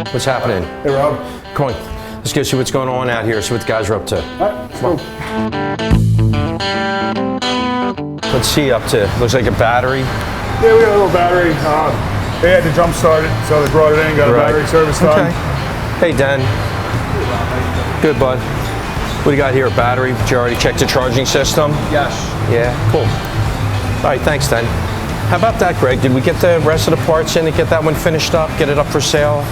What's happening? Hey, Rob. Come on. Let's go see what's going on out here, see what the guys are up to. All right, let's go. What's he up to? Looks like a battery. Yeah, we got a little battery. They had to jump start it, so they brought it in, got a battery service done. Okay. Hey, Dan. Good, bud. What do you got here? Battery? Did you already check the charging system? Yes. Yeah, cool. All right, thanks, Dan. How about that, Greg? Did we get the rest of the parts in to get that one finished up, get it up for sale?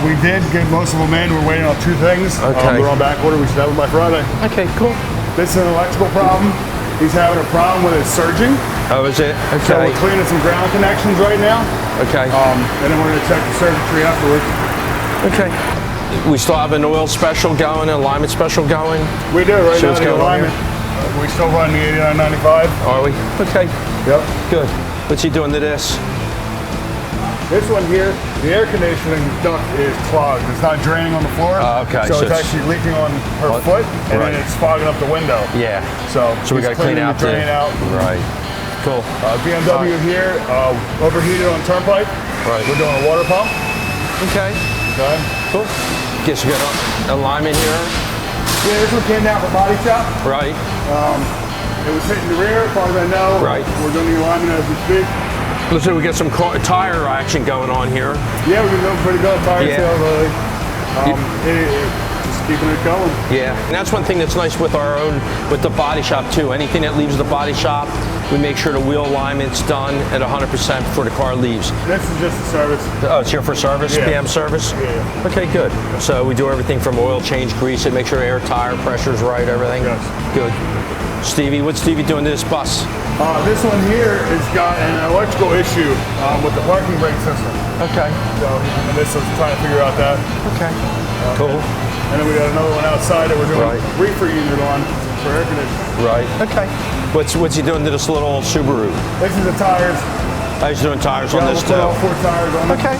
We did get most of them in. We're waiting on 2 things. Okay. They're on back order. We should have them by Friday. Okay, cool. This is an electrical problem. He's having a problem with his surging. Oh, is it? Okay. So we're cleaning some ground connections right now. Okay. And then we're going to check the circuitry afterwards. Okay. We still have an oil special going, an alignment special going? We do right So now. what's The going on alignment. We still run the 8995. Are we? Okay. Yep. Good. What's he doing to this? This one here, the air conditioning duct is clogged. It's not draining on the floor. Okay. So it's actually leaking on her foot, and then it's fogging up the window. Yeah. So we got to clean out the drain out. Right. Cool. BMW here, overheated on turnpike. Right. We're doing a water pump. Okay. Okay. Cool. Guess we got alignment here. Yeah, this one came down for body shop. Right. It was hitting the rear, as far as I know. Right. We're doing the alignment as we speak. Looks like we got some tire action going on here. Yeah, we've been doing pretty good tire sales lately. Just keeping it going. Yeah, and that's one thing that's nice with with the body shop too. Anything that leaves the body shop, we make sure the wheel alignment's done at 100% before the car leaves. This is just a service. Oh, it's here for service, Yeah. PM service? Yeah. Okay, good. So we do everything from oil change, grease it, make sure air, tire pressure's right, everything? Yes. Good. Stevie, what's Stevie doing to this bus? This one here has got an electrical issue with the parking brake system. Okay. So this is trying to figure out that. Okay. Cool. And then we got another one outside that we're doing Right. reefer unit on for air conditioning. Right. Okay. What's he doing to this little Subaru? This is the tires. Oh, he's doing tires on Yeah, this we'll put all too. 4 tires on it. Okay.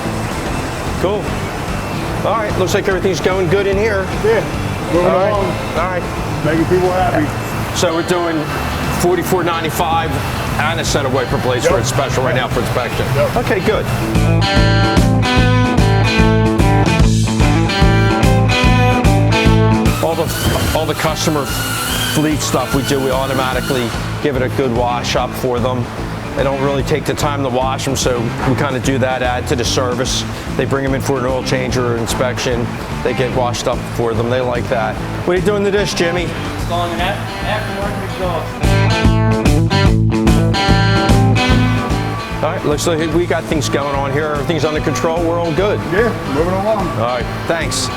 Cool. All right. Looks like everything's going good in here. Yeah. Moving All right. along. All right. Making people happy. So we're doing $44.95 and a set of wiper blades for its special right now for inspection. Yep. Okay, good. All the customer fleet stuff we do, we automatically give it a good wash up for them. They don't really take the time to wash them, so we kind of do that, add to the service. They bring them in for an oil change or inspection. They get washed up for them. They like that. What are you doing to this, Jimmy? Installing an aftermarket exhaust. All right, looks like we got things going on here. Everything's under control. We're all good. Yeah, moving along. All right, thanks.